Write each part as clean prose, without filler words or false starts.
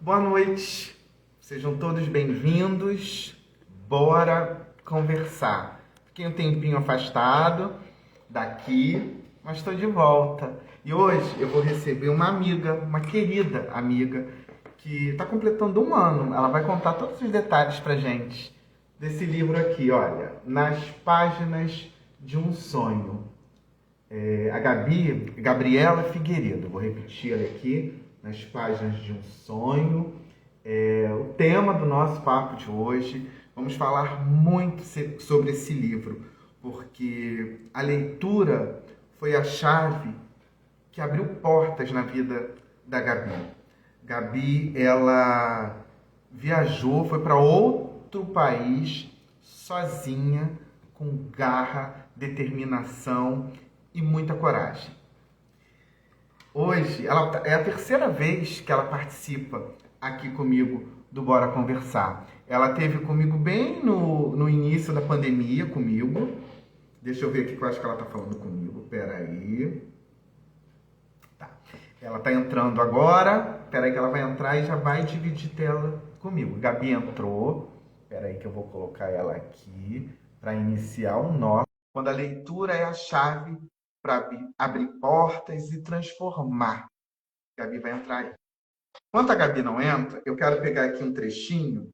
Boa noite, sejam todos bem-vindos. Bora conversar. Fiquei um tempinho afastado daqui, mas estou de volta. E hoje eu vou receber uma amiga, uma querida amiga, que está completando um ano. Ela vai contar todos os detalhes pra gente desse livro aqui, olha, Nas Páginas de um Sonho. A Gabriela Figueiredo, vou repetir ela aqui, Nas Páginas de um Sonho. O tema do nosso papo de hoje, vamos falar muito sobre esse livro, porque a leitura foi a chave que abriu portas na vida da Gabi. Gabi, ela viajou, foi para outro país, sozinha, com garra, determinação e muita coragem. Hoje, é a terceira vez que ela participa aqui comigo do Bora Conversar. Ela esteve comigo bem no início da pandemia, comigo. Deixa eu ver aqui que eu acho que ela está falando comigo. Peraí. Tá. Ela está entrando agora. Peraí que ela vai entrar e já vai dividir tela comigo. Gabi entrou. Peraí que eu vou colocar ela aqui para iniciar o nosso. Quando a leitura é a chave para abrir portas e transformar. Gabi vai entrar aí. Enquanto a Gabi não entra, eu quero pegar aqui um trechinho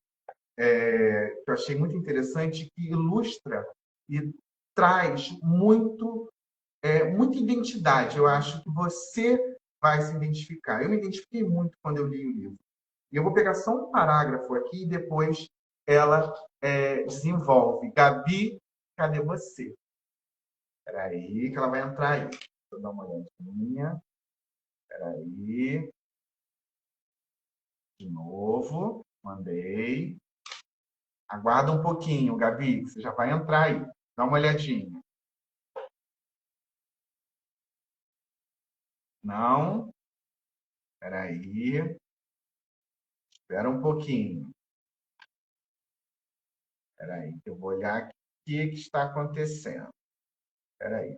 que eu achei muito interessante, que ilustra e traz muita identidade. Eu acho que você vai se identificar. Eu me identifiquei muito quando eu li o livro. E eu vou pegar só um parágrafo aqui e depois ela desenvolve. Gabi, cadê você? Espera aí, que ela vai entrar aí. Deixa eu dar uma olhadinha. Espera aí. De novo. Mandei. Aguarda um pouquinho, Gabi, que você já vai entrar aí. Dá uma olhadinha. Não? Espera aí. Espera um pouquinho. Espera aí, que eu vou olhar aqui o que está acontecendo. Espera aí.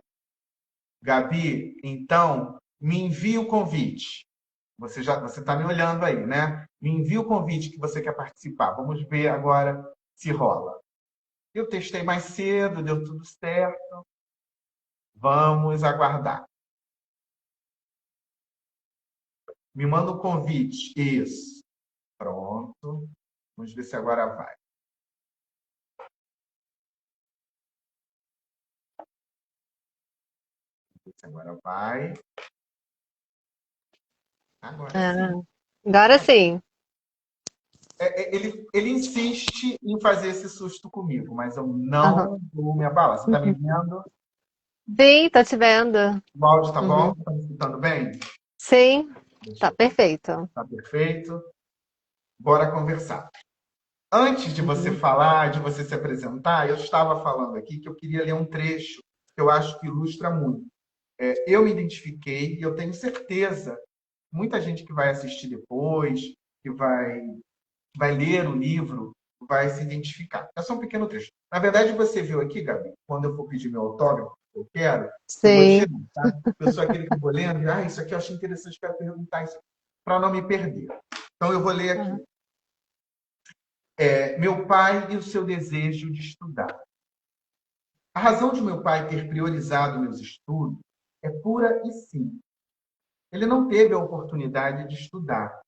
Gabi, então, me envia o convite. Você está me olhando aí, né? Me envia o convite que você quer participar. Vamos ver agora se rola. Eu testei mais cedo, deu tudo certo. Vamos aguardar. Me manda o convite. Isso. Pronto. Vamos ver se agora vai. Vamos ver se agora vai. Agora Ah, sim. agora sim. Ele insiste em fazer esse susto comigo, mas eu Aham. não vou me abalar. Você está me vendo? Sim, tô te vendo. O áudio está bom? Uhum. Está me escutando bem? Sim, Deixa tá eu ver. perfeito. Está perfeito. Bora conversar. Antes de você Uhum. falar, de você se apresentar, eu estava falando aqui que eu queria ler um trecho que eu acho que ilustra muito. Eu me identifiquei e eu tenho certeza, muita gente que vai assistir depois, que vai ler o livro, vai se identificar. É só um pequeno trecho. Na verdade, você viu aqui, Gabi, quando eu for pedir meu autógrafo, eu quero, eu vou Sim. tirar, tá? Eu sou aquele que eu vou lendo, e isso aqui eu achei interessante, quero perguntar isso, para não me perder. Então, eu vou ler Aham. aqui. Meu pai e o seu desejo de estudar. A razão de meu pai ter priorizado meus estudos é pura e simples. Ele não teve a oportunidade de estudar.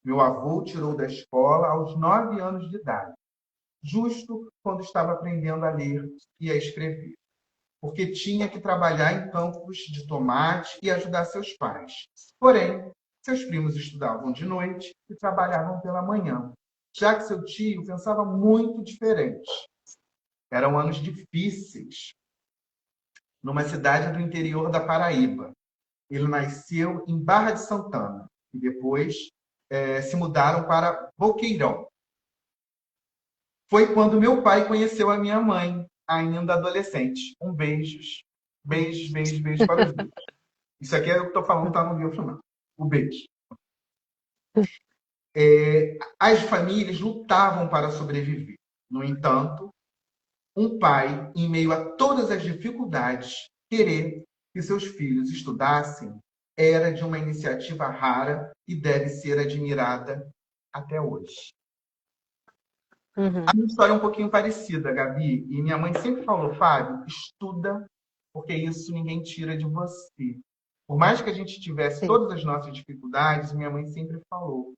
Meu avô o tirou da escola aos 9 anos de idade, justo quando estava aprendendo a ler e a escrever, porque tinha que trabalhar em campos de tomate e ajudar seus pais. Porém, seus primos estudavam de noite e trabalhavam pela manhã, já que seu tio pensava muito diferente. Eram anos difíceis, numa cidade do interior da Paraíba. Ele nasceu em Barra de Santana e depois se mudaram para Boqueirão. Foi quando meu pai conheceu a minha mãe, ainda adolescente. Um beijos, beijos, beijos, beijos para os dois. Isso aqui é o que eu estou falando, está no livro, não. O beijo. As famílias lutavam para sobreviver. No entanto, um pai, em meio a todas as dificuldades, querer que seus filhos estudassem era de uma iniciativa rara e deve ser admirada até hoje. Uhum. A minha história é um pouquinho parecida, Gabi, e minha mãe sempre falou, Fábio, estuda, porque isso ninguém tira de você. Por mais que a gente tivesse Sim. todas as nossas dificuldades, minha mãe sempre falou.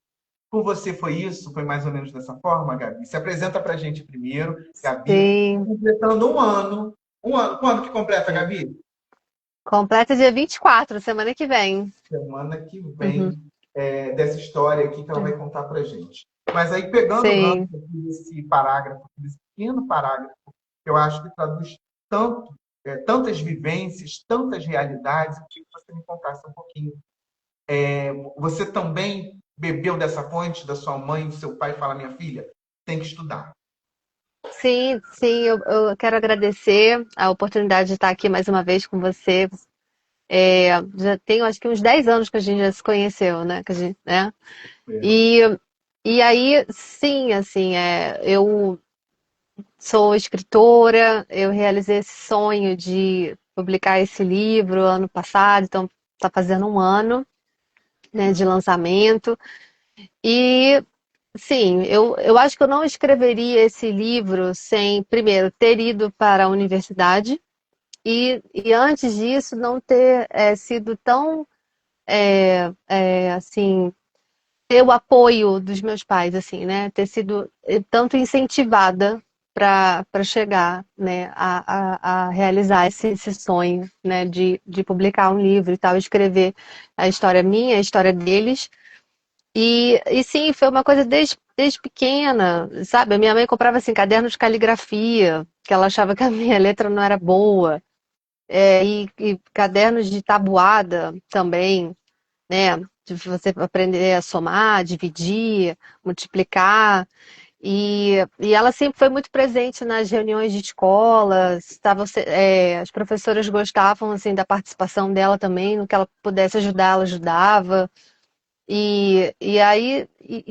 Com você foi isso? Foi mais ou menos dessa forma, Gabi? Se apresenta pra gente primeiro, Gabi, Sim. completando um ano. Um ano. Quando que completa, Sim. Gabi? Completa dia 24, semana que vem. Semana que Uhum. vem, dessa história aqui que ela vai contar pra gente. Mas aí, pegando o gancho Sim. desse parágrafo, desse pequeno parágrafo, eu acho que traduz tanto, tantas vivências, tantas realidades, eu queria que você me contasse um pouquinho. Você também bebeu dessa fonte da sua mãe, do seu pai, fala, minha filha, tem que estudar. Sim, sim, eu quero agradecer a oportunidade de estar aqui mais uma vez com você. Já tenho acho que uns 10 anos que a gente já se conheceu, né? Que a gente, né? É. E, e aí, sim, assim, eu sou escritora, eu realizei esse sonho de publicar esse livro ano passado, então está fazendo um ano, né, de lançamento. E sim, eu acho que eu não escreveria esse livro sem, primeiro, ter ido para a universidade e antes disso não ter sido tão, assim, ter o apoio dos meus pais, assim, né? Ter sido tanto incentivada para chegar, né, a realizar esse sonho, né, de publicar um livro e tal, escrever a história minha, a história deles. E sim, foi uma coisa desde pequena, sabe? A minha mãe comprava assim, cadernos de caligrafia, que ela achava que a minha letra não era boa, e cadernos de tabuada também, né? De você aprender a somar, dividir, multiplicar. E ela sempre foi muito presente nas reuniões de escola, as professoras gostavam assim, da participação dela também, no que ela pudesse ajudar, ela ajudava. E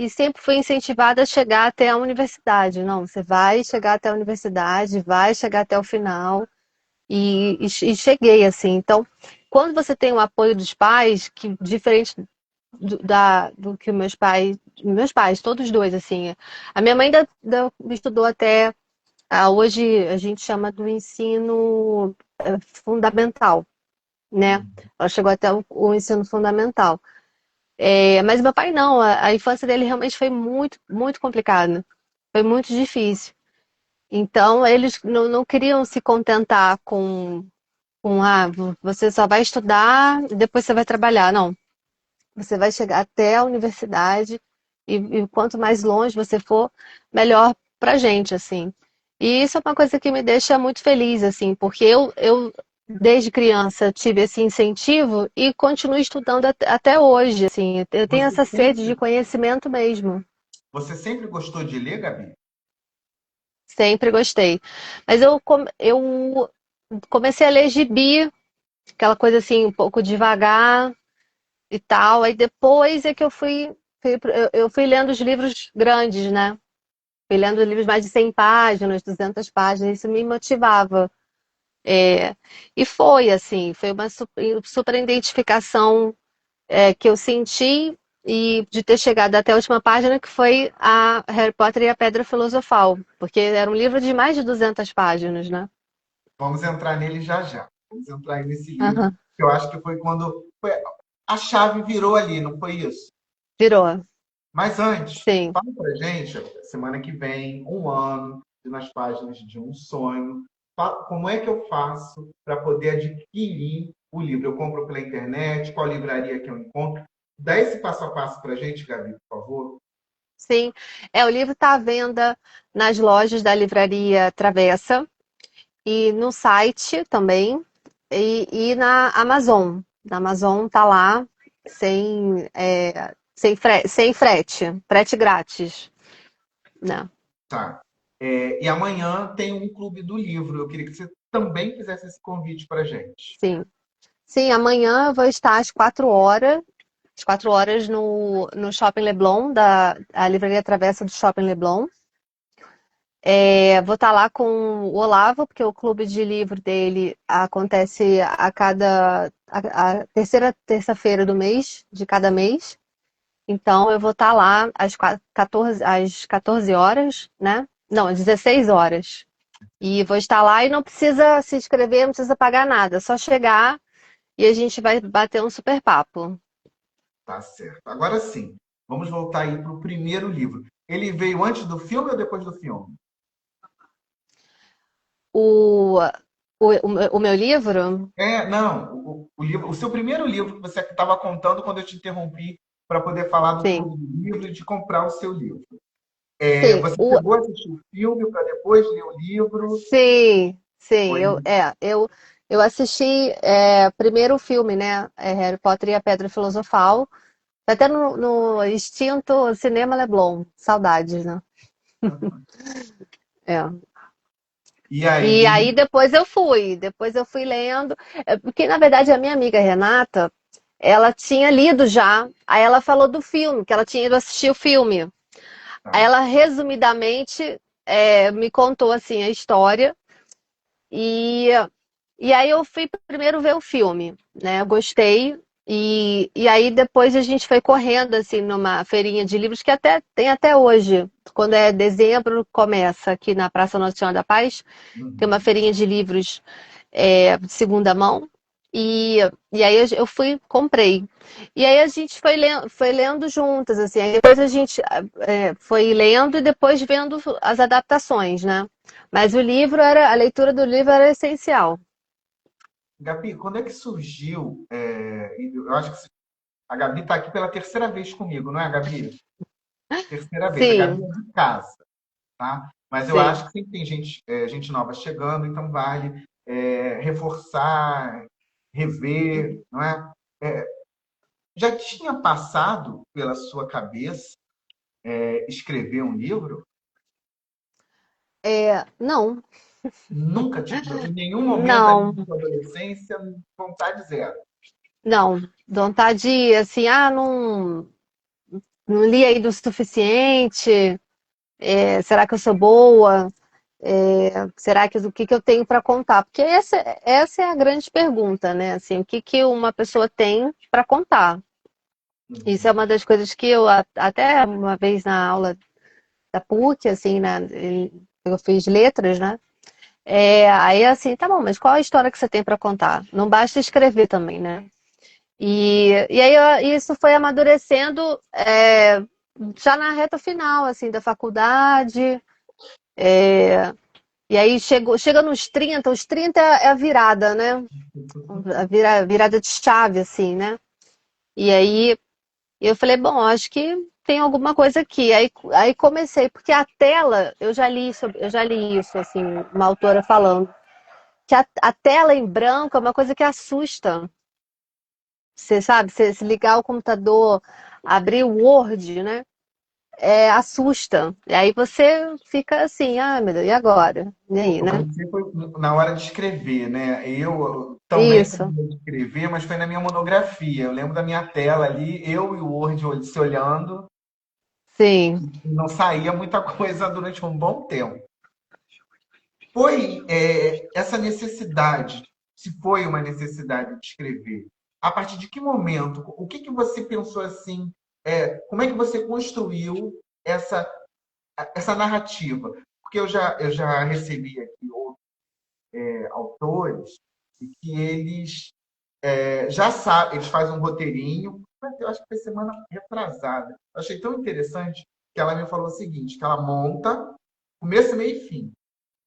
sempre fui incentivada a chegar até a universidade. Não, você vai chegar até a universidade, vai chegar até o final. E cheguei assim. Então, quando você tem o apoio dos pais, que diferente do que meus pais, todos dois, assim. A minha mãe ainda estudou até, hoje a gente chama do ensino fundamental, né? Ela chegou até o ensino fundamental. Mas meu pai não, a infância dele realmente foi muito, muito complicada. Foi muito difícil. Então, eles não queriam se contentar com você só vai estudar e depois você vai trabalhar. Não, você vai chegar até a universidade e quanto mais longe você for, melhor pra gente, assim. E isso é uma coisa que me deixa muito feliz, assim, porque eu desde criança tive esse incentivo e continuo estudando até hoje, assim. Eu tenho Você essa sede de sempre, conhecimento mesmo. você sempre gostou de ler, Gabi? Sempre gostei. Mas eu comecei a ler gibi, aquela coisa assim, um pouco devagar e tal. Aí depois é que eu fui lendo os livros grandes, né? Fui lendo livros mais de 100 páginas, 200 páginas, isso me motivava. É, e foi assim, foi uma super identificação que eu senti e de ter chegado até a última página, que foi a Harry Potter e a Pedra Filosofal, porque era um livro de mais de 200 páginas, né? Vamos entrar nele já já. Vamos entrar nesse livro, Aham. que eu acho que foi quando a chave virou ali, não foi isso? Virou, Mas antes, sim. fala pra gente, semana que vem, um ano, nas páginas de um sonho. Como é que eu faço para poder adquirir o livro? Eu compro pela internet? Qual livraria que eu encontro? Dá esse passo a passo para a gente, Gabi, por favor. Sim, o livro está à venda nas lojas da Livraria Travessa e no site também e na Amazon. Na Amazon tá lá sem frete, frete grátis, né? Tá. E amanhã tem um clube do livro. Eu queria que você também fizesse esse convite para a gente. Sim. Sim, amanhã eu vou estar às 4 horas no Shopping Leblon, a Livraria Travessa do Shopping Leblon. Vou estar lá com o Olavo, porque o clube de livro dele acontece a terceira terça-feira do mês, de cada mês. Então eu vou estar lá às 14 horas, né? Não, às 16 horas. E vou estar lá e não precisa se inscrever, não precisa pagar nada. É só chegar e a gente vai bater um super papo. Tá certo. Agora sim, vamos voltar aí para o primeiro livro. Ele veio antes do filme ou depois do filme? O, o meu livro? Não, o livro, o seu primeiro livro que você estava contando quando eu te interrompi para poder falar do Sim. clube do livro e de comprar o seu livro. Sim, Você chegou a assistir o filme para depois ler o livro? sim, Foi. eu assisti primeiro o filme, né? Harry Potter e a Pedra Filosofal. Tá até no extinto Cinema Leblon. Saudades, né? É. E E aí, aí depois eu fui lendo, porque na verdade a minha amiga Renata, ela tinha lido já, aí ela falou do filme, que ela tinha ido assistir o filme. Aí tá. ela resumidamente me contou assim a história e, e aí eu fui primeiro ver o filme, né? Eu gostei e aí depois a gente foi correndo assim numa feirinha de livros que até tem até hoje. Quando é dezembro, começa aqui na Praça Nossa Senhora da Paz. Tem uma Uhum. feirinha de livros de segunda mão. E, e aí eu fui, comprei. E aí a gente foi lendo juntas, assim. Aí depois a gente foi lendo e depois vendo as adaptações, né? Mas a leitura do livro era essencial. Gabi, quando é que surgiu? Eu acho que a Gabi está aqui pela terceira vez comigo, não é, Gabi? Terceira vez. A Gabi Sim, é de casa, tá? Mas eu acho sim. que sempre tem gente nova chegando, então vale reforçar, rever, não é? Já tinha passado pela sua cabeça escrever um livro? Não, Nunca, tipo, em nenhum momento ali não, de sua adolescência, vontade zero. não. Vontade, assim, não li ainda o suficiente. Será que eu sou boa? Será que o que que eu tenho para contar? Porque essa é a grande pergunta, né? Assim, o que que uma pessoa tem para contar? Isso é Uhum. uma das coisas que até uma vez na aula da PUC, assim, eu fiz letras, né? Aí assim, tá bom, mas qual a história que você tem para contar? Não basta escrever também, né? E aí isso foi amadurecendo já na reta final, assim, da faculdade. E aí chega nos 30, os 30 é a virada, né? Virada de chave, assim, né? E aí eu falei, bom, acho que tem alguma coisa aqui. Aí comecei, porque a tela, eu já li isso, assim, uma autora falando, que a tela em branco é uma coisa que assusta. Você sabe, você se ligar o computador, abrir o Word, né? Assusta. E aí você fica assim, ah, meu Deus, e agora? E aí, né? Você foi na hora de escrever, né? Eu também Isso, terminei de escrever, mas foi na minha monografia. Eu lembro da minha tela ali, eu e o Word se olhando, sim. e não saía muita coisa durante um bom tempo. Foi essa necessidade, se foi uma necessidade de escrever, a partir de que momento? O que que você pensou assim? Como é que você construiu essa, essa narrativa? Porque eu já recebi aqui autores e que eles já sabem, eles fazem um roteirinho, eu acho que foi semana retrasada. Eu achei tão interessante que ela me falou o seguinte, que ela monta começo, meio e fim,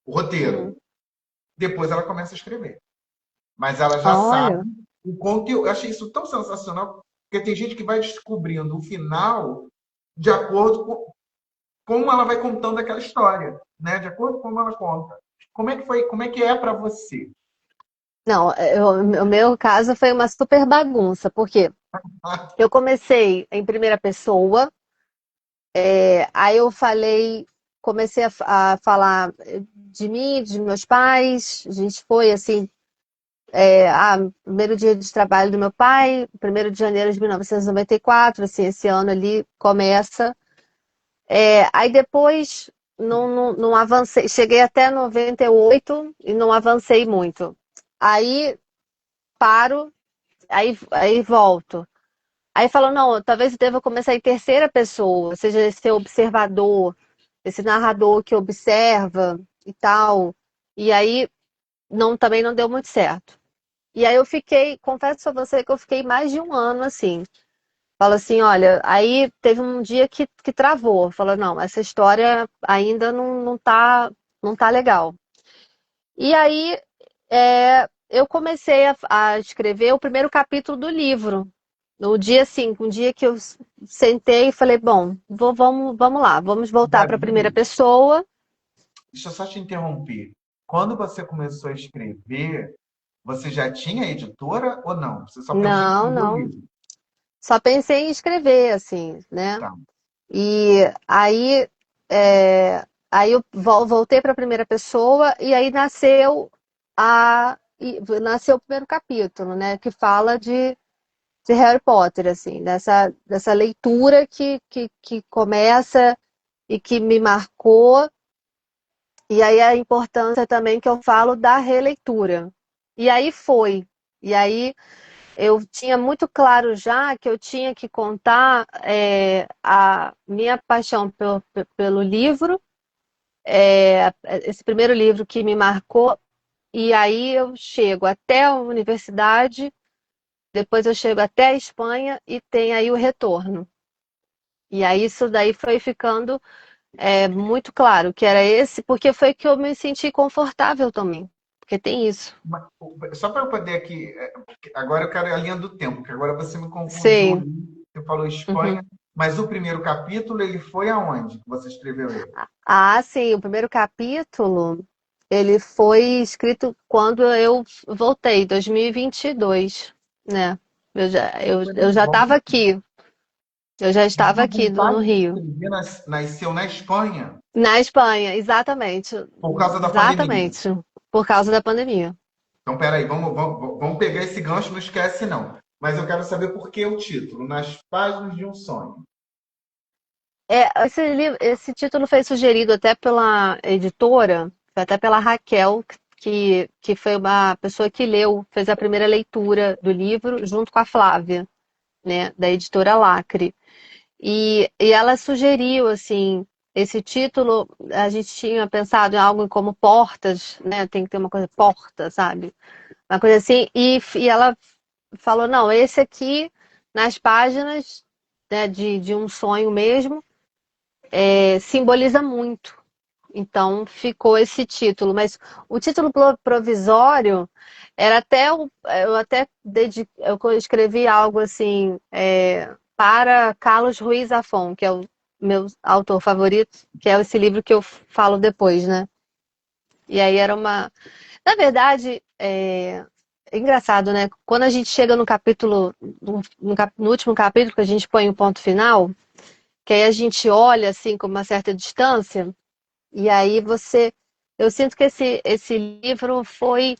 o roteiro. Hum. Depois ela começa a escrever. Mas ela já sabe Olha, o conteúdo. Eu achei isso tão sensacional, porque tem gente que vai descobrindo o final de acordo com como ela vai contando aquela história, né? De acordo com como ela conta. Como é que foi? Como é que é para você? não, o meu caso foi uma super bagunça, porque eu comecei em primeira pessoa, aí eu comecei a falar de mim, de meus pais, a gente foi assim, primeiro dia de trabalho do meu pai, 1º de janeiro de 1994, assim, esse ano ali começa. Aí depois não avancei, cheguei até 98 e não avancei muito. Aí paro, aí volto. Aí falou, não, talvez eu deva começar em terceira pessoa, ou seja, esse observador, esse narrador que observa e tal. E aí também não deu muito certo. E aí eu fiquei, confesso a você que eu fiquei mais de um ano assim. Fala assim, olha, aí teve um dia que travou. Falou, não, essa história ainda não tá legal. E aí eu comecei a escrever o primeiro capítulo do livro. No dia, assim, um dia que eu sentei e falei, bom, vamos lá, vamos voltar para a primeira Gabi, pessoa. deixa eu só te interromper. Quando você começou a escrever, você já tinha editora ou não? Você só pensou em Não, escrever o não. livro? Só pensei em escrever, assim, né? Tá. E aí, aí eu voltei para a primeira pessoa e aí nasceu o primeiro capítulo, né? Que fala de Harry Potter, assim, dessa leitura que começa e que me marcou. E aí a importância também que eu falo da releitura. E aí foi. E aí eu tinha muito claro já que eu tinha que contar a minha paixão pelo livro, esse primeiro livro que me marcou, e aí eu chego até a universidade, depois eu chego até a Espanha e tem aí o retorno. E aí isso daí foi ficando muito claro que era esse, porque foi que eu me senti confortável também. Porque tem isso. Só para eu poder aqui, agora eu quero a linha do tempo, que agora você me confundiu Sei. ali. Você falou Espanha, Uhum. mas o primeiro capítulo ele foi aonde que você escreveu ele? Ah, sim, o primeiro capítulo, ele foi escrito quando eu voltei, 2022, né? Eu já estava Bom, aqui, eu já estava a aqui no vontade de Rio. escrever nasceu na Espanha Na Espanha, exatamente. por causa da pandemia. Exatamente, por causa da pandemia. Então, peraí, vamos pegar esse gancho, não esquece não. Mas eu quero saber por que o título, Nas Páginas de um Sonho. Esse título foi sugerido até pela editora, foi até pela Raquel, que foi uma pessoa que leu, fez a primeira leitura do livro junto com a Flávia, né, da editora Lacre. E ela sugeriu, assim, esse título, a gente tinha pensado em algo como portas, né, tem que ter uma coisa, porta, sabe? Uma coisa assim, e ela falou, não, esse aqui, nas páginas, né, de um sonho mesmo, simboliza muito. Então ficou esse título, mas o título provisório era até eu até eu escrevi algo assim para Carlos Ruiz Zafón, que é o meu autor favorito, que é esse livro que eu falo depois, né? E aí era na verdade é engraçado, né? Quando a gente chega no capítulo, no último capítulo que a gente põe o ponto final, que aí a gente olha assim com uma certa distância. E aí eu sinto que esse livro foi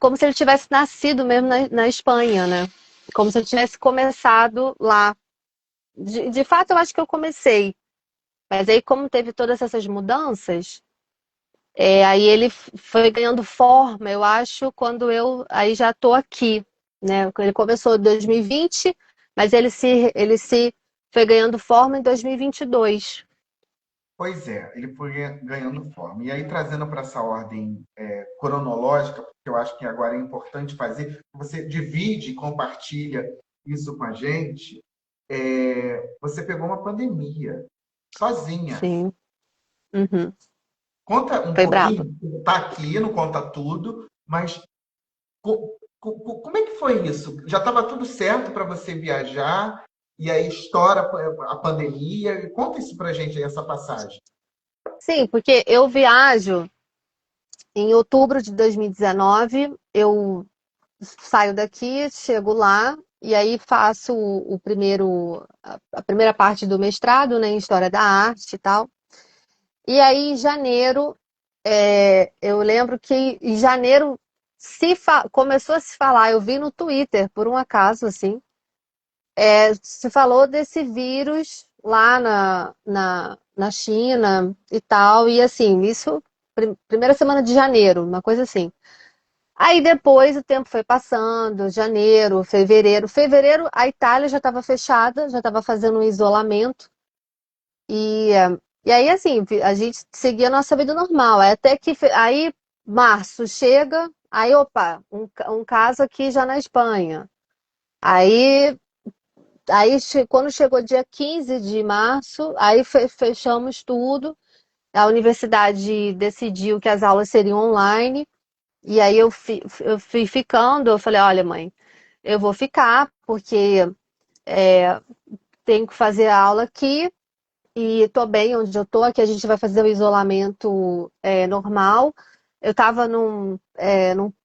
como se ele tivesse nascido mesmo na Espanha, né? Como se eu tivesse começado lá. De fato, eu acho que eu comecei. Mas aí, como teve todas essas mudanças, aí ele foi ganhando forma, eu acho, quando eu aí já estou aqui, né? Ele começou em 2020, mas ele se foi ganhando forma em 2022. Pois é, ele foi ganhando forma. E aí, trazendo para essa ordem cronológica, porque eu acho que agora é importante fazer, você divide e compartilha isso com a gente. Você pegou uma pandemia sozinha. Sim. Uhum. Conta um Foi brabo. pouquinho, está aqui, não conta tudo, mas como é que foi isso? Já estava tudo certo para você viajar, e aí estoura a pandemia. Conta isso para a gente aí, essa passagem. Sim, porque eu viajo em outubro de 2019, eu saio daqui, chego lá e aí faço a primeira parte do mestrado, né, em História da Arte e tal. E aí em janeiro, eu lembro que em janeiro começou a se falar, eu vi no Twitter, por um acaso, assim, se falou desse vírus lá na China e tal, e assim, isso, primeira semana de janeiro, uma coisa assim. Aí depois o tempo foi passando, janeiro, fevereiro. Fevereiro a Itália já estava fechada, já estava fazendo um isolamento. E, e aí, assim, a gente seguia a nossa vida normal. Até que aí março chega, aí, opa, um caso aqui já na Espanha. Aí, quando chegou dia 15 de março, aí fechamos tudo. A universidade decidiu que as aulas seriam online. E aí eu fui ficando, eu falei, olha, mãe, eu vou ficar, porque tenho que fazer a aula aqui e tô bem onde eu tô, aqui a gente vai fazer o isolamento normal. Eu estava num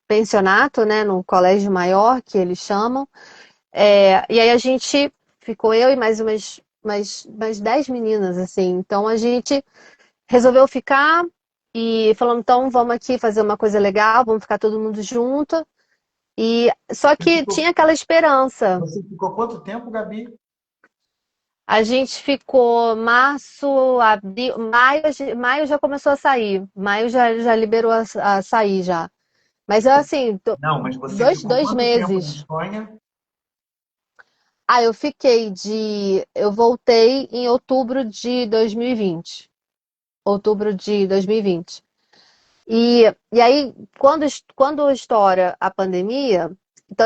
pensionato, né, num colégio maior, que eles chamam, e aí a gente ficou eu e mais mais 10 meninas, assim. Então a gente resolveu ficar e falou, então vamos aqui fazer uma coisa legal, vamos ficar todo mundo junto. E só Você que ficou, tinha aquela esperança. você ficou quanto tempo, Gabi? A gente ficou março, abril, maio já começou a sair. Maio já liberou a sair já. Mas eu assim, Não, mas você dois, ficou dois quanto tempo na meses. Espanha? Ah, eu voltei em outubro de 2020. Outubro de 2020. E aí, quando estoura a pandemia, então,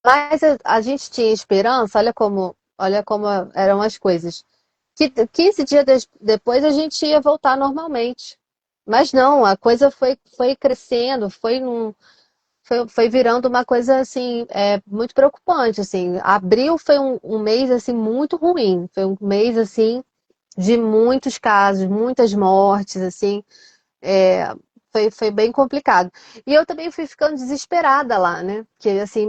mas a gente tinha esperança, olha como eram as coisas. Que 15 dias depois a gente ia voltar normalmente. Mas não, a coisa foi crescendo, foi virando uma coisa assim, muito preocupante. Assim. Abril foi um mês assim, muito ruim. Foi um mês assim, de muitos casos, muitas mortes, assim. É, foi bem complicado. E eu também fui ficando desesperada lá, né? Porque assim,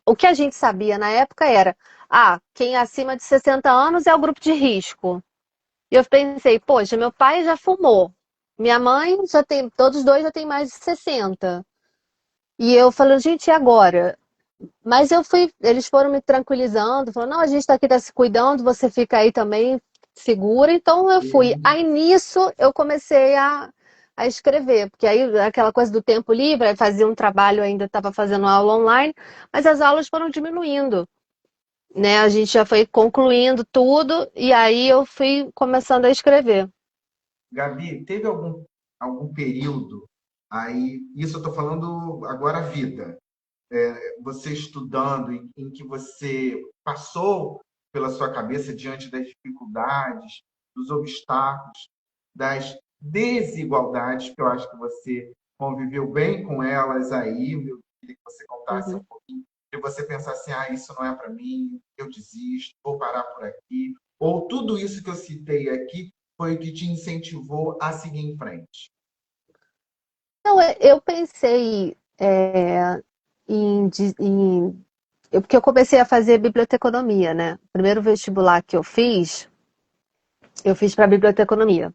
o que a gente sabia na época era, quem é acima de 60 anos é o grupo de risco. E eu pensei, poxa, meu pai já fumou. Minha mãe já tem, todos dois já têm mais de 60. E eu falei, gente, e agora? Mas eles foram me tranquilizando, falando, não, a gente está aqui tá se cuidando, você fica aí também segura. Então eu fui. Aí nisso eu comecei a escrever, porque aí aquela coisa do tempo livre, eu fazia um trabalho, ainda estava fazendo aula online, mas as aulas foram diminuindo, né? A gente já foi concluindo tudo e aí eu fui começando a escrever. Gabi, teve algum período aí, isso eu estou falando agora a vida, você estudando, em que você passou pela sua cabeça diante das dificuldades, dos obstáculos, das desigualdades, que eu acho que você conviveu bem com elas aí, eu queria que você contasse um Uhum. pouquinho, e você pensar assim, isso não é para mim, eu desisto, vou parar por aqui, ou tudo isso que eu citei aqui foi o que te incentivou a seguir em frente. Então, eu pensei porque eu comecei a fazer biblioteconomia, né? O primeiro vestibular que eu fiz para biblioteconomia.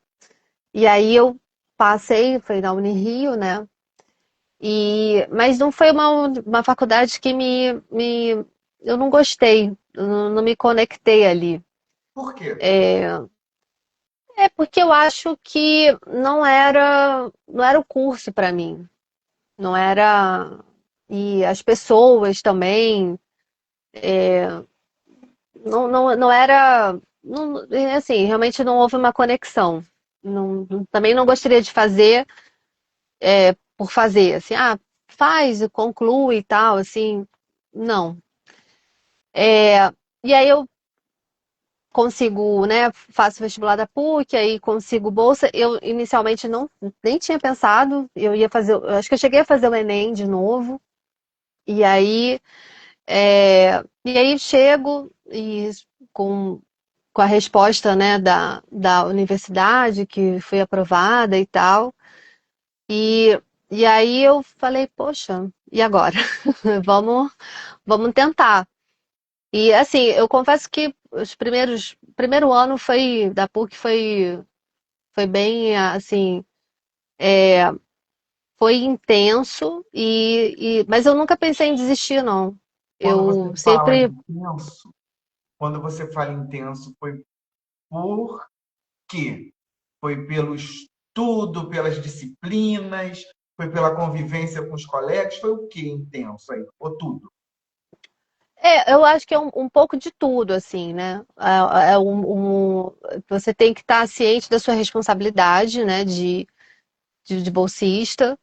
E aí eu passei, foi na Unirio, né? Mas não foi uma faculdade que eu não gostei, eu não me conectei ali. Por quê? É porque eu acho que não era o curso para mim, não era. E as pessoas também. Não era. Assim, realmente não houve uma conexão. Também não gostaria de fazer por fazer, assim, faz, conclui e tal, assim, não. E aí eu consigo, né, faço vestibular da PUC, aí consigo bolsa. Eu inicialmente nem tinha pensado, eu ia fazer, eu acho que eu cheguei a fazer o Enem de novo, e aí, chego e com com a resposta, né, da universidade, que foi aprovada e tal. E, e aí eu falei, poxa, e agora? Vamos, vamos tentar. E assim, eu confesso que primeiro ano da PUC foi bem, assim, foi intenso, mas eu nunca pensei em desistir, não. Quando você Eu fala sempre. intenso, quando você fala intenso, foi por quê? Foi pelo estudo, pelas disciplinas? Foi pela convivência com os colegas? Foi o que intenso aí? Ou tudo? Eu acho que é um pouco de tudo, assim, né? Você tem que estar ciente da sua responsabilidade, né, de bolsista.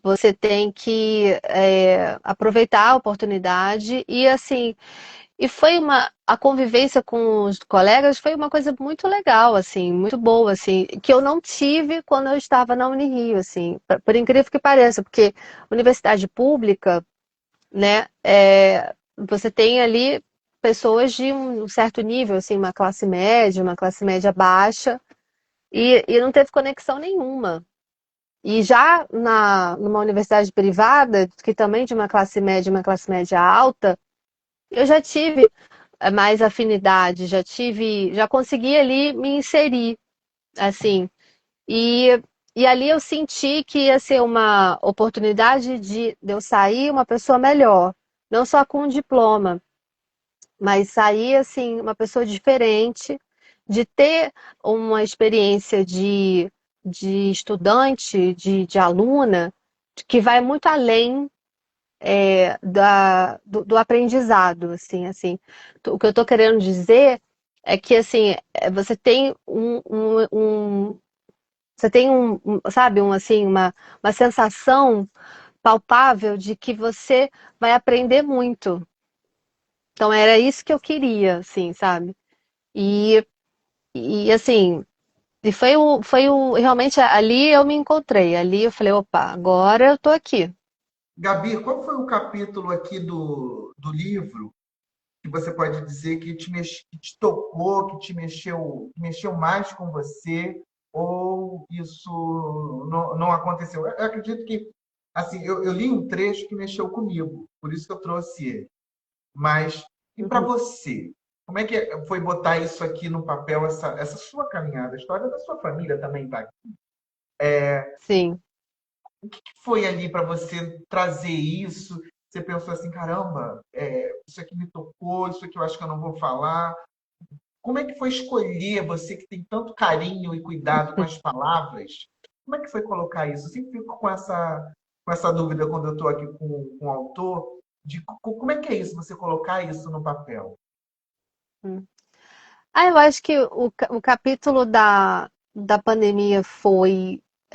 Você tem que aproveitar a oportunidade e, assim, a convivência com os colegas foi uma coisa muito legal, assim, muito boa, assim, que eu não tive quando eu estava na Unirio, assim, por incrível que pareça, porque universidade pública, né, você tem ali pessoas de um certo nível, assim, uma classe média baixa, e não teve conexão nenhuma. E já numa universidade privada, que também de uma classe média alta, eu já tive mais afinidade, já consegui ali me inserir, assim. E, e ali eu senti que ia ser uma oportunidade de eu sair uma pessoa melhor, não só com um diploma, mas sair assim uma pessoa diferente, de ter uma experiência de estudante, de aluna, que vai muito além do aprendizado, O que eu estou querendo dizer é que, assim, você tem você tem sabe, uma sensação palpável de que você vai aprender muito. Então, era isso que eu queria, assim, sabe? E, e assim, realmente ali eu me encontrei. Ali eu falei, opa, agora eu tô aqui. Gabi, qual foi o capítulo aqui do livro que você pode dizer que te tocou, que mexeu mais com você, ou isso não aconteceu? Eu acredito que, assim, eu li um trecho que mexeu comigo, por isso que eu trouxe ele. Mas, e para Uhum. você? Como é que foi botar isso aqui no papel, essa sua caminhada? A história da sua família também está aqui. Sim. O que foi ali para você trazer isso? Você pensou assim, caramba, isso aqui me tocou, isso aqui eu acho que eu não vou falar. Como é que foi escolher, você que tem tanto carinho e cuidado com as palavras, como é que foi colocar isso? Eu sempre fico com essa dúvida quando eu estou aqui com o autor, de como é que é isso, você colocar isso no papel? Eu acho que o capítulo da pandemia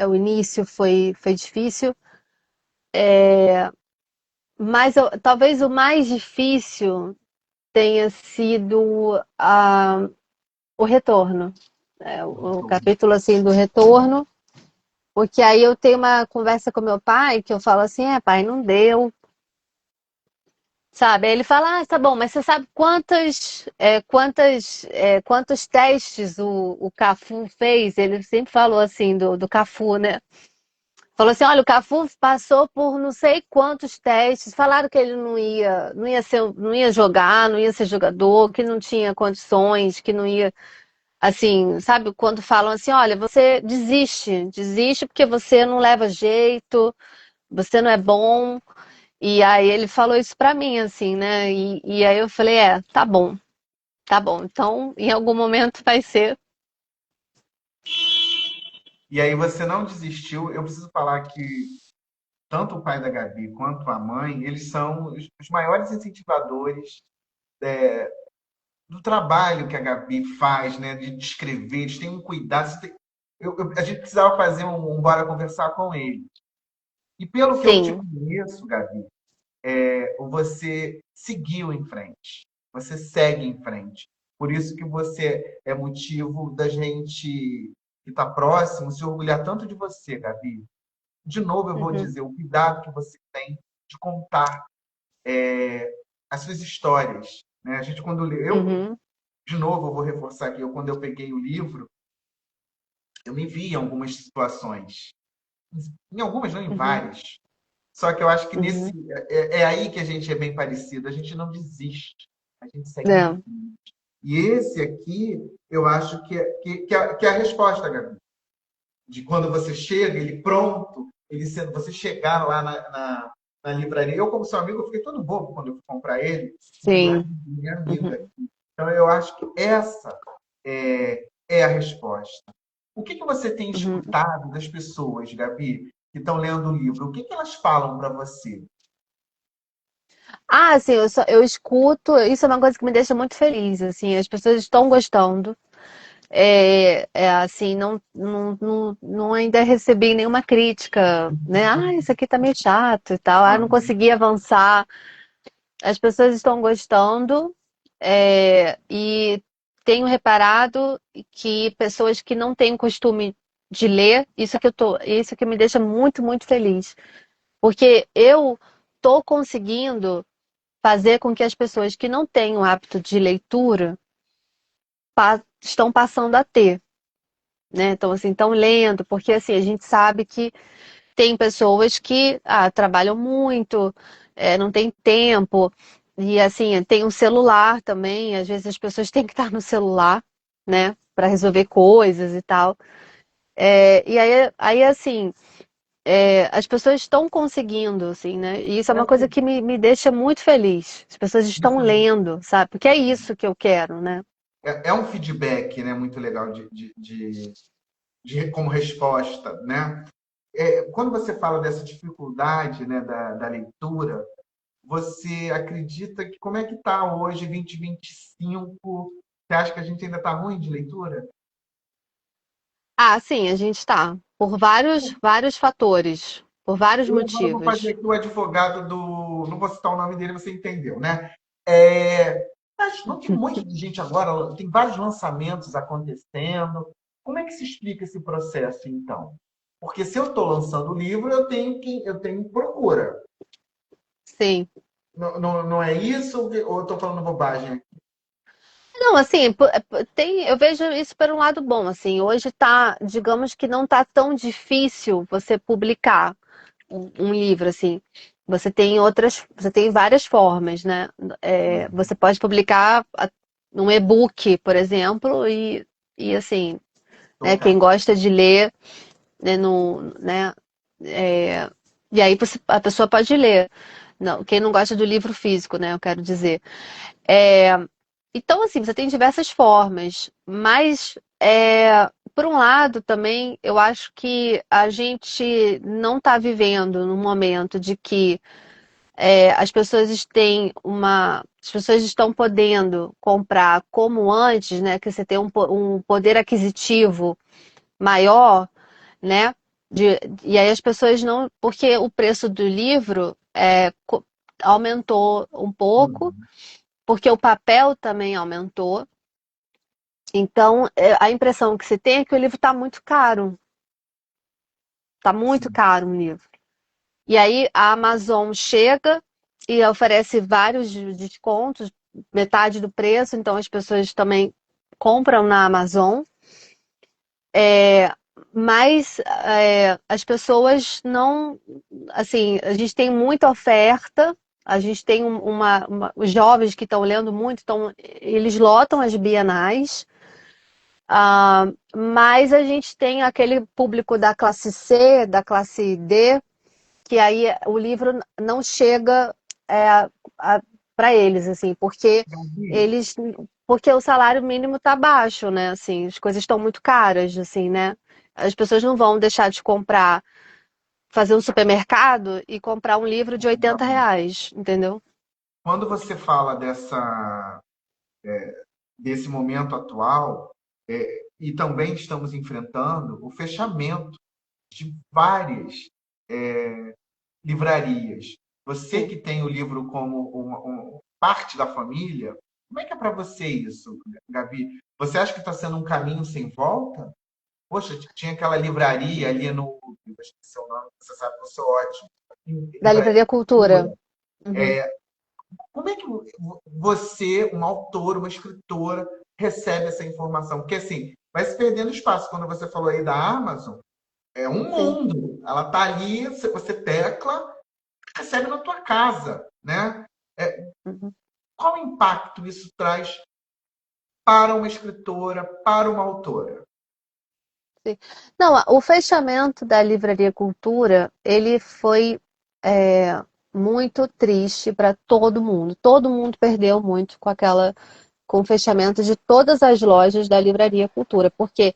o início foi difícil, mas talvez o mais difícil tenha sido o retorno. O O retorno. capítulo assim do retorno, porque aí eu tenho uma conversa com meu pai que eu falo assim, pai, não deu, sabe? Aí ele fala, tá bom, mas você sabe quantos testes o Cafu fez? Ele sempre falou assim do Cafu, né? Falou assim, olha, o Cafu passou por não sei quantos testes, falaram que ele não ia jogar, não ia ser jogador, que não tinha condições, que não ia, assim, sabe? Quando falam assim, olha, você desiste porque você não leva jeito, você não é bom. E aí ele falou isso pra mim, assim, né? E aí eu falei, tá bom. Então, em algum momento vai ser. E aí você não desistiu. Eu preciso falar que tanto o pai da Gabi quanto a mãe, eles são os maiores incentivadores do trabalho que a Gabi faz, né? De descrever, eles têm um cuidado. A gente precisava fazer um bora conversar com ele. E pelo que eu te Sim. conheço, Gabi, você seguiu em frente. Você segue em frente. Por isso que você é motivo da gente que está próximo se orgulhar tanto de você, Gabi. De novo, eu vou Uhum, dizer o cuidado que você tem de contar as suas histórias. Né? A gente, quando lê, uhum, de novo, eu vou reforçar aqui, quando eu peguei o livro, eu me vi em algumas situações. Em algumas, não em uhum, várias. Só que eu acho que uhum. é aí que a gente é bem parecido. A gente não desiste, a gente segue em Não. frente. E esse aqui, eu acho que é a resposta, Gabi. De quando você chega, ele pronto, você chegar lá na livraria. Eu, como seu amigo, eu fiquei todo bobo quando eu fui comprar ele. Eu falei, ah, Sim. minha amiga. Uhum, Então, eu acho que essa é a resposta. O que você tem uhum. escutado das pessoas, Gabi? que estão lendo o livro, o que que elas falam para você? Ah, assim, eu escuto, isso é uma coisa que me deixa muito feliz, assim, as pessoas estão gostando. Assim, não ainda recebi nenhuma crítica, né? Ah, isso aqui tá meio chato e tal, ah, não Aham. consegui avançar. As pessoas estão gostando, e tenho reparado que pessoas que não têm costume de ler, isso que me deixa muito, muito feliz. Porque eu tô conseguindo fazer com que as pessoas que não têm o hábito de leitura estão passando a ter, né? Então, assim, estão lendo, porque assim, a gente sabe que tem pessoas que trabalham muito, não tem tempo, e assim, tem um celular também, às vezes as pessoas têm que estar no celular, né, para resolver coisas e tal. E aí assim, as pessoas estão conseguindo, assim, né? E isso é uma coisa que me deixa muito feliz. As pessoas estão lendo, sabe? Porque é isso que eu quero, né? É um feedback, né, muito legal como resposta, né? Quando você fala dessa dificuldade, né, da leitura, você acredita que como é que está hoje, 2025? Você acha que a gente ainda está ruim de leitura? Ah, sim, a gente está. Por vários fatores, por vários Eu agora vou fazer motivos. aqui o advogado do. Não vou citar o nome dele, você entendeu, né? É, mas não tem um monte de gente agora, tem vários lançamentos acontecendo. Como é que se explica esse processo, então? Porque se eu estou lançando o livro, eu tenho procura. Sim. Não é isso ou eu estou falando bobagem? Não, assim, eu vejo isso por um lado bom, assim, hoje tá, digamos que não tá tão difícil você publicar um livro, assim. Você tem várias formas, né? Você pode publicar um e-book, por exemplo, e assim, né, quem gosta de ler, né, é, e aí a pessoa pode ler. Não, quem não gosta do livro físico, né, eu quero dizer. É, então, assim, você tem diversas formas, mas por um lado também eu acho que a gente não está vivendo num momento de que as pessoas estão podendo comprar como antes, né? Que você tem um poder aquisitivo maior, né? E aí as pessoas não, porque o preço do livro aumentou um pouco, Uhum. porque o papel também aumentou. Então, a impressão que se tem é que o livro está muito caro. Está muito Sim. caro um livro. E aí a Amazon chega e oferece vários descontos, metade do preço, então as pessoas também compram na Amazon. Mas as pessoas não. Assim, a gente tem muita oferta, a gente tem os jovens que estão lendo muito, então eles lotam as bienais. Mas a gente tem aquele público da classe C, da classe D, que aí o livro não chega para eles, assim, Gabi, eles, porque o salário mínimo está baixo, né? Assim, as coisas estão muito caras, assim, né? As pessoas não vão deixar de comprar, fazer um supermercado e comprar um livro de R$ 80, entendeu? quando você fala desse momento atual, e também estamos enfrentando o fechamento de várias livrarias. Você Sim. que tem o livro como parte da família, como é que é para você isso, Gabi? Você acha que está sendo um caminho sem volta? Poxa, tinha aquela livraria ali no. Eu esqueci o nome, você sabe que eu sou ótimo. Da Livraria Livraria Cultura. Cultura. Uhum. Como é que você, uma autora, uma escritora, recebe essa informação? Porque assim, vai se perdendo espaço. Quando você falou aí da Amazon, é um Sim. mundo. Ela está ali, você tecla, recebe na tua casa, né? Uhum. Qual impacto isso traz para uma escritora, para uma autora? Sim. Não, o fechamento da Livraria Cultura, ele foi muito triste para todo mundo. Todo mundo perdeu muito com o fechamento de todas as lojas da Livraria Cultura, porque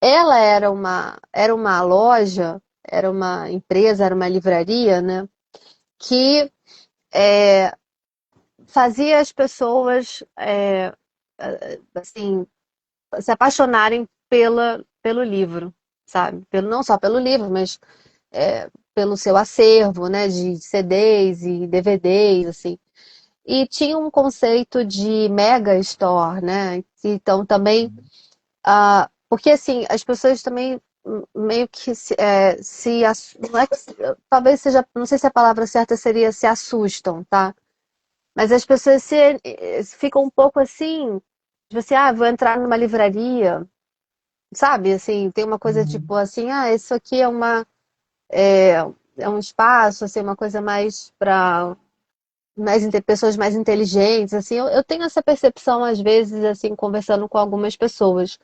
ela era uma loja. era uma empresa, era uma livraria, né? Que é, fazia as pessoas assim, se apaixonarem pelo livro, sabe? Não só pelo livro, mas pelo seu acervo, né? De CDs e DVDs, assim. E tinha um conceito de mega store, né? Então também, porque assim, as pessoas também meio que não é que, talvez seja, não sei se a palavra certa seria se assustam, tá? Mas as pessoas ficam um pouco assim, tipo assim, vou entrar numa livraria, sabe? Assim, tem uma coisa tipo Uhum. assim, isso aqui é, é um espaço, assim, uma coisa mais para pessoas mais inteligentes, assim, eu tenho essa percepção às vezes, assim, conversando com algumas pessoas.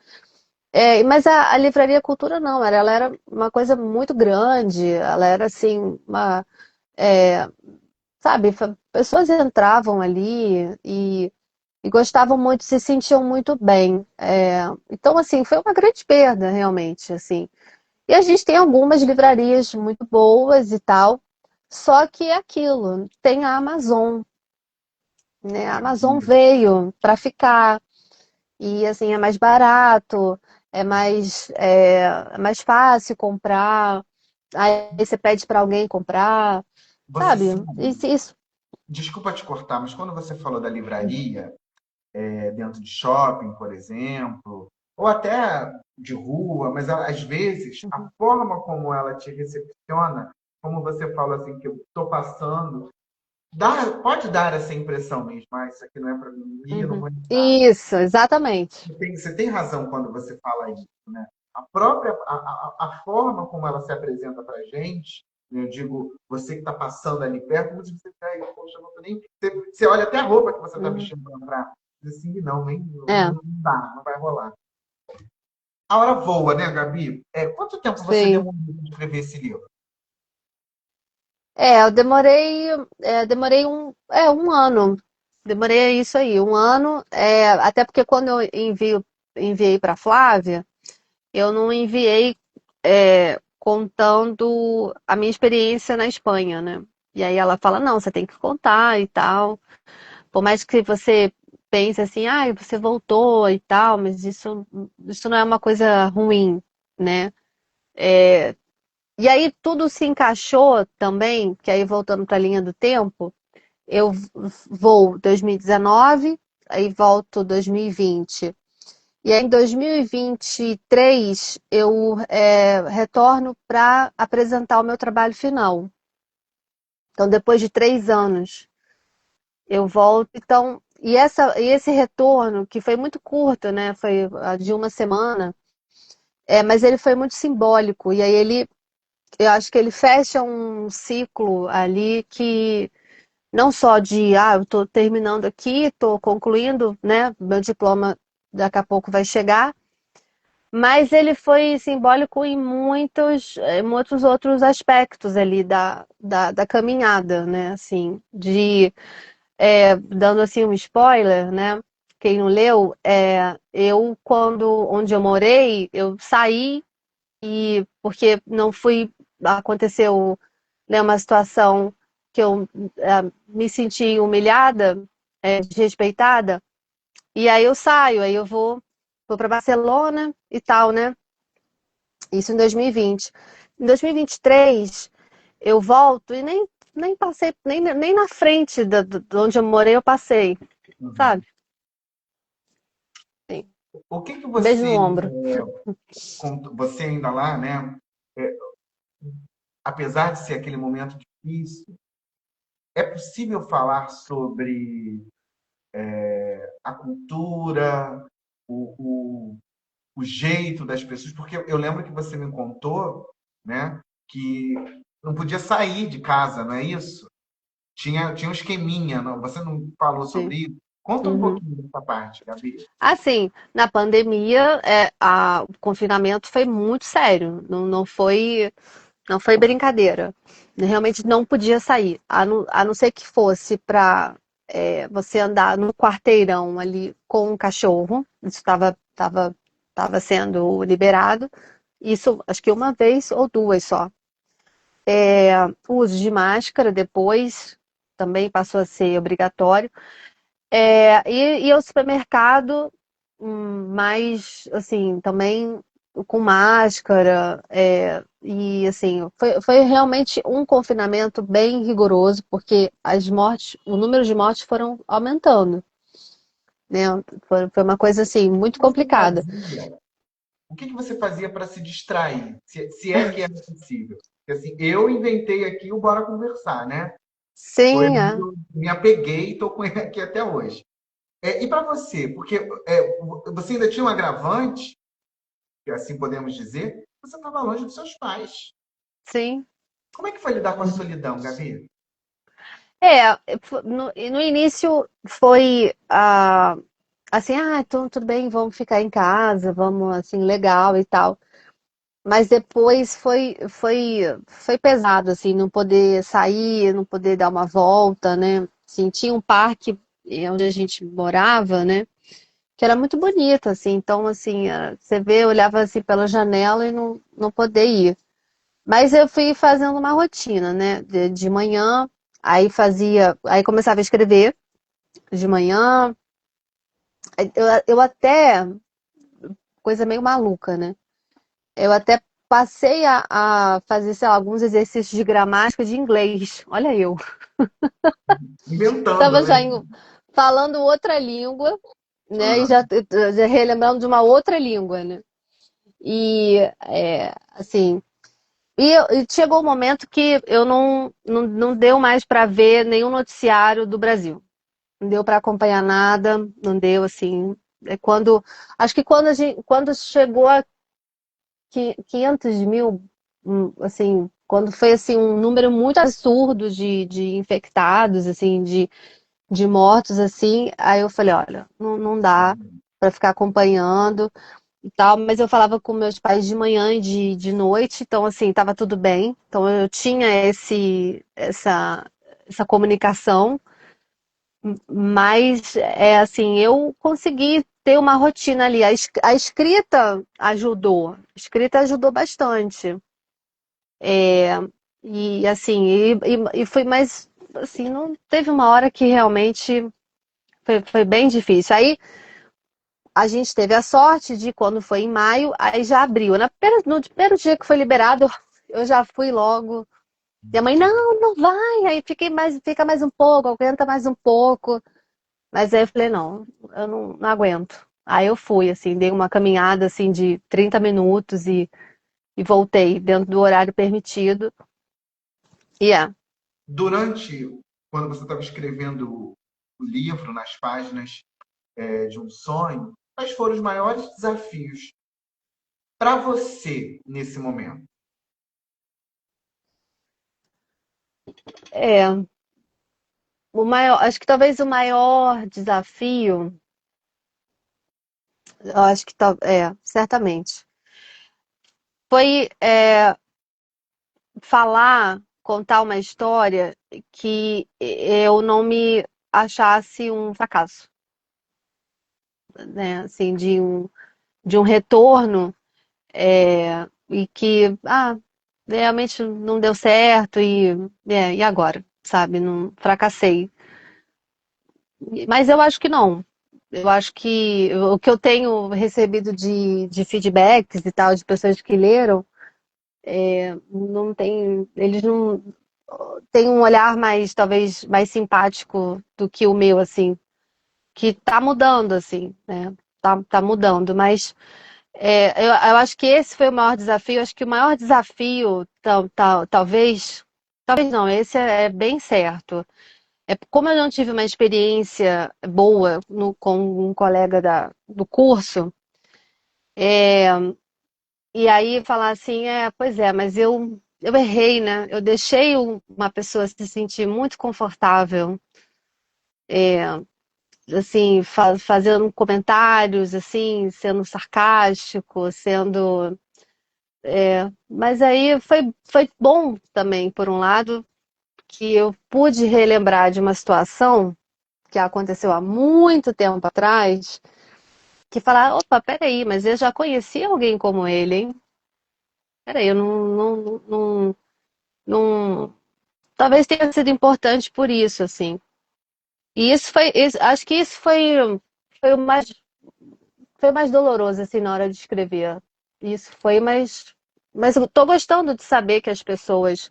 Mas a Livraria Cultura não, ela era uma coisa muito grande, ela era assim, é, sabe, pessoas entravam ali e gostavam muito, se sentiam muito bem. Então, assim, foi uma grande perda, realmente, assim. E a gente tem algumas livrarias muito boas e tal, só que é aquilo, tem a Amazon, né? A Amazon veio para ficar e assim é mais barato, é mais fácil comprar. Aí você pede para alguém comprar, Você sabe? sabe, Isso. desculpa te cortar, mas quando você falou da livraria, dentro de shopping, por exemplo, ou até de rua, mas às vezes a Uhum, forma como ela te recepciona, como você fala assim, que eu estou passando, pode dar essa impressão mesmo, isso aqui não é para mim, eu não uhum. vou entrar. Isso, exatamente. Você tem razão quando você fala isso, né? A própria a forma como ela se apresenta para a gente, né? Eu digo, você que está passando ali perto, você pega, poxa, não tô nem. Você olha até a roupa que você está Uhum. vestindo para entrar. Diz assim, não, nem, É, não dá, não vai rolar. A hora voa, né, Gabi? Quanto tempo você sim. demorou para escrever esse livro? Eu demorei um ano. Demorei isso aí, um ano. Até porque quando eu enviei para Flávia, eu não enviei contando a minha experiência na Espanha, né? E aí ela fala, não, você tem que contar e tal. Por mais que você pense assim, você voltou e tal, mas isso não é uma coisa ruim, né? E aí tudo se encaixou também, que aí voltando para a linha do tempo, eu vou 2019, aí volto 2020. E aí, em 2023, eu retorno para apresentar o meu trabalho final. Então, depois de 3 anos, eu volto. Então, e esse retorno, que foi muito curto, né? Foi de uma semana, mas ele foi muito simbólico. E aí, eu acho que ele fecha um ciclo ali que não só eu estou terminando aqui, estou concluindo, né? Meu diploma daqui a pouco vai chegar. Mas ele foi simbólico muitos outros aspectos ali da caminhada, né? Assim, dando assim um spoiler, né? Quem não leu, onde eu morei, eu saí porque não fui, aconteceu, né, uma situação que eu me senti humilhada, desrespeitada, e aí eu saio, aí eu vou para Barcelona e tal, né? Isso em 2020. Em 2023, eu volto e nem passei, nem na frente de onde eu morei eu passei, Uhum. sabe? Sim. O que que Um beijo no você, ombro. você ainda lá, né? é, Apesar de ser aquele momento difícil, é possível falar sobre a cultura, o, o, o jeito das pessoas, porque eu lembro que você me contou, né, que não podia sair de casa, não é isso? Tinha um esqueminha, não? Você não falou Sim. sobre isso? Conta um Uhum. pouquinho dessa parte, Gabi. Assim, na pandemia, o confinamento foi muito sério. Não foi brincadeira. Realmente não podia sair, a não ser que fosse para você andar no quarteirão ali com um cachorro. Isso estava sendo liberado. Isso, acho que uma vez ou duas só. o uso de máscara depois também passou a ser obrigatório. E ao supermercado, mais assim, também com máscara, e assim, foi realmente um confinamento bem rigoroso, porque as mortes, o número de mortes foram aumentando, né? Foi uma coisa assim, muito O que você complicada. fazia? O que você fazia para se distrair? Se é que é possível. Porque, assim, eu inventei aqui o Bora Conversar, né? Foi Sim, onde eu me apeguei e estou com ele aqui até hoje. E para você? Porque você ainda tinha um agravante, que assim podemos dizer, você estava longe dos seus pais. sim. Como é que foi lidar com a solidão, Gabi? No início foi assim, então tudo bem, vamos ficar em casa, vamos assim, legal e tal. Mas depois foi pesado, assim, não poder sair, não poder dar uma volta, né? Assim, tinha um parque onde a gente morava, né? Que era muito bonito, assim. Então, assim, você vê, eu olhava assim pela janela e não poder ir. Mas eu fui fazendo uma rotina, né? De manhã, aí começava a escrever de manhã. Eu até, coisa meio maluca, né? Eu até passei a fazer, sei lá, alguns exercícios de gramática de inglês. Olha eu. Inventando, Tava né? falando outra língua, né? E Ah, já relembrando de uma outra língua, né? E, assim, e chegou um momento que eu não deu mais para ver nenhum noticiário do Brasil. Não deu para acompanhar nada, não deu, assim. Acho que quando chegou a 500 mil, assim, quando foi assim um número muito absurdo de infectados, assim, de mortos, assim, aí eu falei, olha, não dá para ficar acompanhando e tal, mas eu falava com meus pais de manhã e de noite, então assim, tava tudo bem. Então eu tinha essa comunicação, mas assim, eu consegui ter uma rotina ali. A escrita ajudou. A escrita ajudou bastante. É, e assim, e foi mais assim, não teve uma hora que realmente foi bem difícil. Aí a gente teve a sorte de quando foi em maio, aí já abriu. No primeiro dia que foi liberado, eu já fui logo. Minha mãe, não vai. Aí fica mais um pouco, aguenta mais um pouco. Mas aí eu falei, não, eu não aguento. Aí eu fui, assim, dei uma caminhada assim de 30 minutos e voltei dentro do horário permitido. E durante, quando você estava escrevendo o livro, nas páginas de um sonho, quais foram os maiores desafios para você nesse momento? é, acho que talvez o maior desafio, eu acho que certamente, foi contar uma história que eu não me achasse um fracasso, né? Assim, de um retorno, e que realmente não deu certo e agora, sabe? Não fracassei. Mas eu acho que não. Eu acho que o que eu tenho recebido de feedbacks e tal, de pessoas que leram, não tem, eles não têm um olhar mais, talvez, mais simpático do que o meu, assim, que tá mudando, assim, né? Tá mudando, mas eu acho que esse foi o maior desafio. Acho que o maior desafio, talvez não, esse é bem certo. Como eu não tive uma experiência boa com um colega do curso, e aí falar assim, pois é, mas eu errei, né? Eu deixei uma pessoa se sentir muito confortável, assim, fazendo comentários, assim, sendo sarcástico, sendo. Mas aí foi bom também, por um lado, que eu pude relembrar de uma situação que aconteceu há muito tempo atrás, que falar, opa, peraí, mas eu já conheci alguém como ele, hein? Peraí, eu não, talvez tenha sido importante por isso, assim. E acho que isso foi o mais, foi mais doloroso, assim, na hora de escrever. Isso foi mais, mas eu tô gostando de saber que as pessoas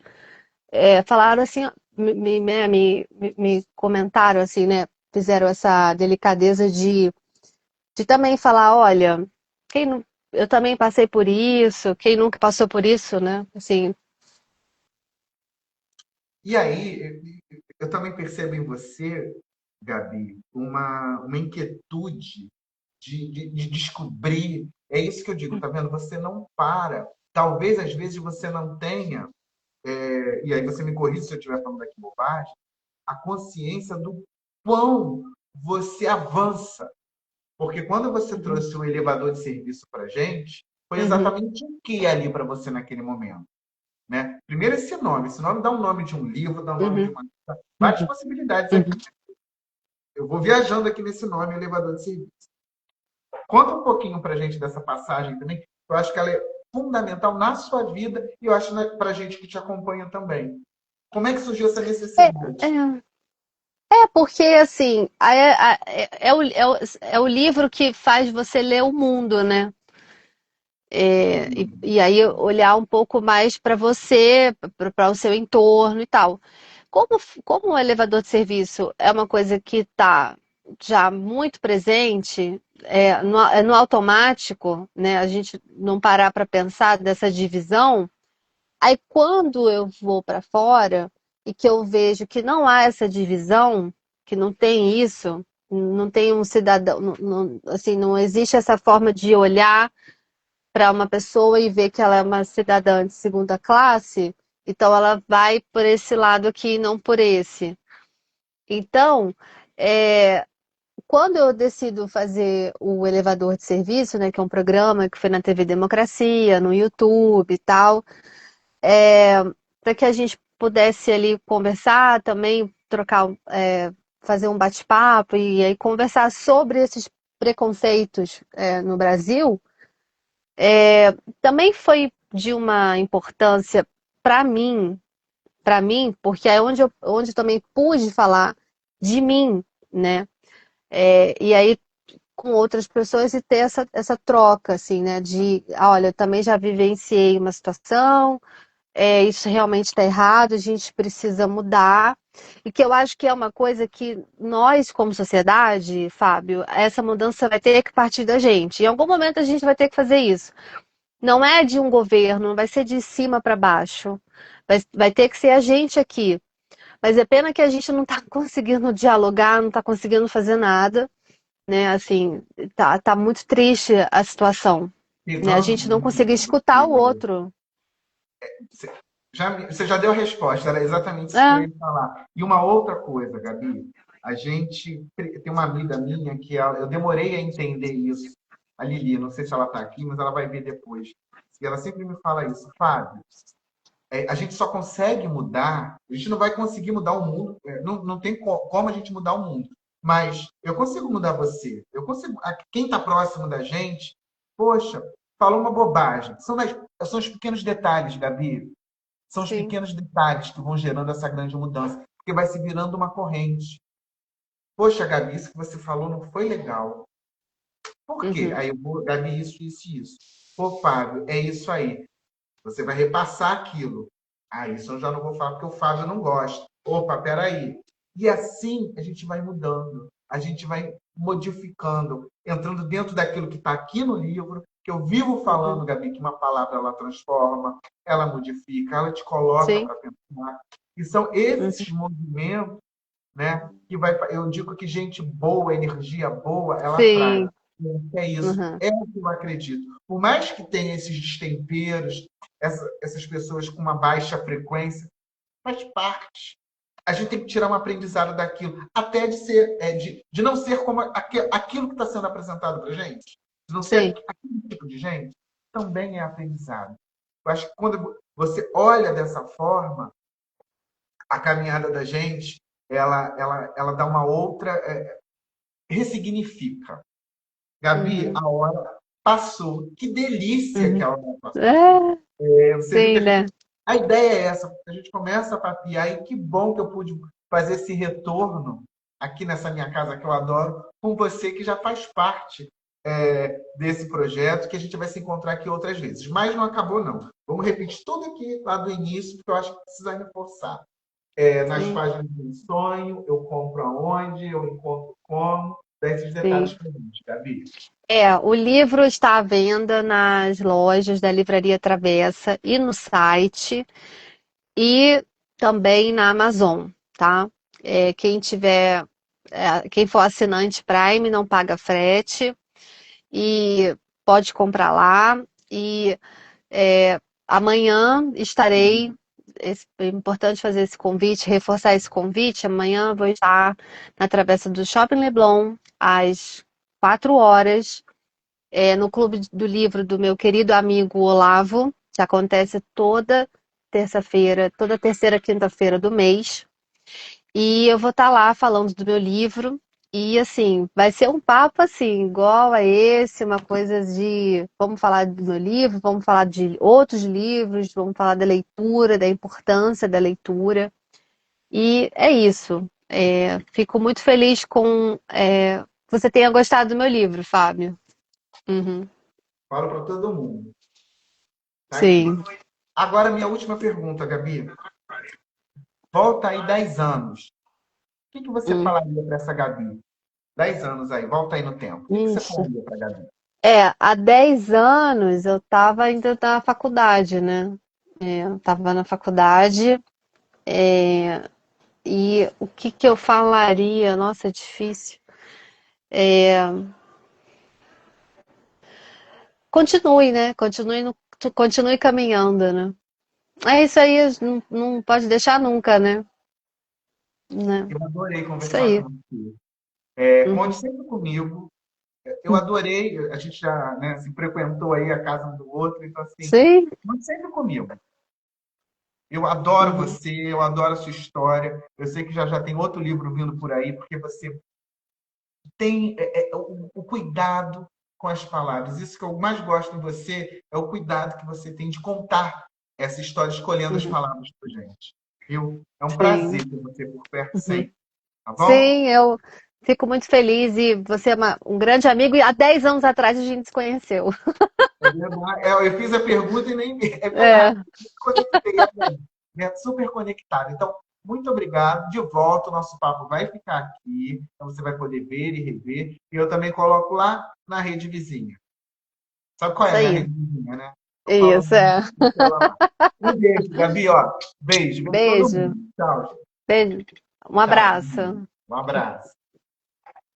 falaram assim, me comentaram assim, né? Fizeram essa delicadeza de também falar, olha, quem não, eu também passei por isso, quem nunca passou por isso, né? Assim, E aí, eu também percebo em você, Gabi, uma inquietude de descobrir. É isso que eu digo, tá vendo? Você não para. Talvez às vezes você não tenha, e aí você me corrige se eu estiver falando aqui bobagem, a consciência do quão você avança. Porque quando você uhum, trouxe o elevador de serviço para gente, foi uhum, exatamente o que ali para você naquele momento, né? Primeiro esse nome dá um nome de um livro, dá um nome de uhum, uma várias possibilidades aqui. uhum. Eu vou viajando aqui nesse nome, elevador de serviço. Conta um pouquinho para gente dessa passagem também. Eu acho que ela é fundamental na sua vida e eu acho para a gente que te acompanha também. Como é que surgiu essa É, necessidade? é, porque assim, é o livro que faz você ler o mundo, né? E aí olhar um pouco mais para você, para o seu entorno e tal. Como o elevador de serviço é uma coisa que está já muito presente, no automático, né? A gente não parar para pensar dessa divisão. Aí quando eu vou para fora e que eu vejo que não há essa divisão, que não tem isso, não tem um cidadão, assim, não existe essa forma de olhar para uma pessoa e ver que ela é uma cidadã de segunda classe, então ela vai por esse lado aqui e não por esse. Então, é, quando eu decido fazer o elevador de serviço, né, que é um programa que foi na TV Democracia, no YouTube e tal, para que a gente pudesse ali conversar também, trocar, fazer um bate-papo e aí conversar sobre esses preconceitos no Brasil. Também foi de uma importância para mim, porque é onde eu também pude falar de mim, né? E aí com outras pessoas e ter essa troca, assim, né? Olha, eu também já vivenciei uma situação, isso realmente está errado, a gente precisa mudar. E que eu acho que é uma coisa que nós, como sociedade, Fábio, essa mudança vai ter que partir da gente. Em algum momento a gente vai ter que fazer isso. Não é de um governo, não vai ser de cima para baixo. Vai ter que ser a gente aqui. Mas é pena que a gente não está conseguindo dialogar, não está conseguindo fazer nada, né? Assim, tá muito triste a situação, né? A gente não consegue escutar o outro. Você já deu a resposta, era exatamente isso que eu É, ia falar. E uma outra coisa, Gabi, a gente tem uma amiga minha que eu demorei a entender isso. A Lili, não sei se ela está aqui, mas ela vai ver depois. E ela sempre me fala isso, Fábio. A gente só consegue mudar, a gente não vai conseguir mudar o mundo, não tem como a gente mudar o mundo. Mas eu consigo mudar você. Eu consigo. Quem está próximo da gente, poxa, falou uma bobagem. São os pequenos detalhes, Gabi. São os sim. pequenos detalhes que vão gerando essa grande mudança, porque vai se virando uma corrente. Poxa, Gabi, isso que você falou não foi legal. Por quê? Uhum, Aí eu vou, Gabi, isso, isso. Pô, Fábio, é isso aí. Você vai repassar aquilo. Ah, isso eu já não vou falar porque o Fábio não gosta. Opa, peraí. E assim a gente vai mudando, a gente vai modificando, entrando dentro daquilo que está aqui no livro, que eu vivo uhum, falando, Gabi, que uma palavra ela transforma, ela modifica, ela te coloca sim. para pensar. E são esses Uhum, movimentos, né, que vai. Eu digo que gente boa, energia boa, ela traz. sim. É isso. Uhum, É o que eu acredito. Por mais que tenha esses destemperos, essas pessoas com uma baixa frequência, faz parte. A gente tem que tirar um aprendizado daquilo, até de ser, de não ser como aquilo que está sendo apresentado para gente, de não ser sim. aquele tipo de gente, também é aprendizado. Eu acho que quando você olha dessa forma, a caminhada da gente, ela dá uma outra, ressignifica. Gabi, Uhum, a hora passou. Que delícia que uhum. a hora passou. É, Você viu que sim, né? A ideia é essa, porque a gente começa a papiar e que bom que eu pude fazer esse retorno aqui nessa minha casa que eu adoro, com você que já faz parte desse projeto, que a gente vai se encontrar aqui outras vezes. Mas não acabou, não. Vamos repetir tudo aqui lá do início, porque eu acho que precisa reforçar. Nas Sim, páginas do sonho, eu compro aonde, eu encontro como, dá esses detalhes sim. para gente, Gabi. O livro está à venda nas lojas da Livraria Travessa e no site e também na Amazon, tá? Quem tiver, quem for assinante Prime não paga frete e pode comprar lá. E amanhã estarei. É importante fazer esse convite, reforçar esse convite. Amanhã vou estar na Travessa do Shopping Leblon às 4 horas no Clube do Livro do meu querido amigo Olavo, que acontece toda terça-feira, toda terceira quinta-feira do mês. E eu vou estar lá falando do meu livro. E assim, vai ser um papo assim, igual a esse, uma coisa de vamos falar do meu livro, vamos falar de outros livros, vamos falar da leitura, da importância da leitura. E é isso. Fico muito feliz com que você tenha gostado do meu livro, Fábio. Uhum. Falo para todo mundo. Tá aqui. Sim. Agora, minha última pergunta, Gabi. Volta aí 10 anos. O que você Hum. falaria para essa Gabi? 10 anos aí, volta aí no tempo. O que você Ixi. falaria para a Gabi? Há 10 anos eu estava ainda na faculdade, né? Eu estava na faculdade, e o que que eu falaria? Nossa, é difícil. É, Continue, né? Continue caminhando, né? É isso aí, não pode deixar nunca, né? Eu adorei Isso conversar aí. com você. Conte Uhum. sempre comigo. Eu adorei, a gente já, né, se frequentou aí a casa um do outro, então assim, Sim. conte sempre comigo. Eu adoro Uhum. você, eu adoro a sua história. Eu sei que já tem outro livro vindo por aí, porque você tem o cuidado com as palavras. Isso que eu mais gosto em você é o cuidado que você tem de contar essa história, escolhendo as Uhum. palavras para gente. Viu? É um Sim. prazer ter você por perto Uhum. sempre, tá bom? Sim, eu fico muito feliz e você é um grande amigo e há 10 anos atrás a gente se conheceu. É verdade. Eu fiz a pergunta e nem. É É, verdade. Conectei, né? Super conectado. Então, muito obrigado. De volta, o nosso papo vai ficar aqui. Então, você vai poder ver e rever. E eu também coloco lá na rede vizinha. Sabe qual é isso a minha aí. rede vizinha, né? Eu falo Isso, é. muito dela lá. Um beijo, Gabi, ó. Beijo. Beijo pra todo Beijo. mundo. Tchau, gente. Beijo. Um Tchau. abraço. Um abraço.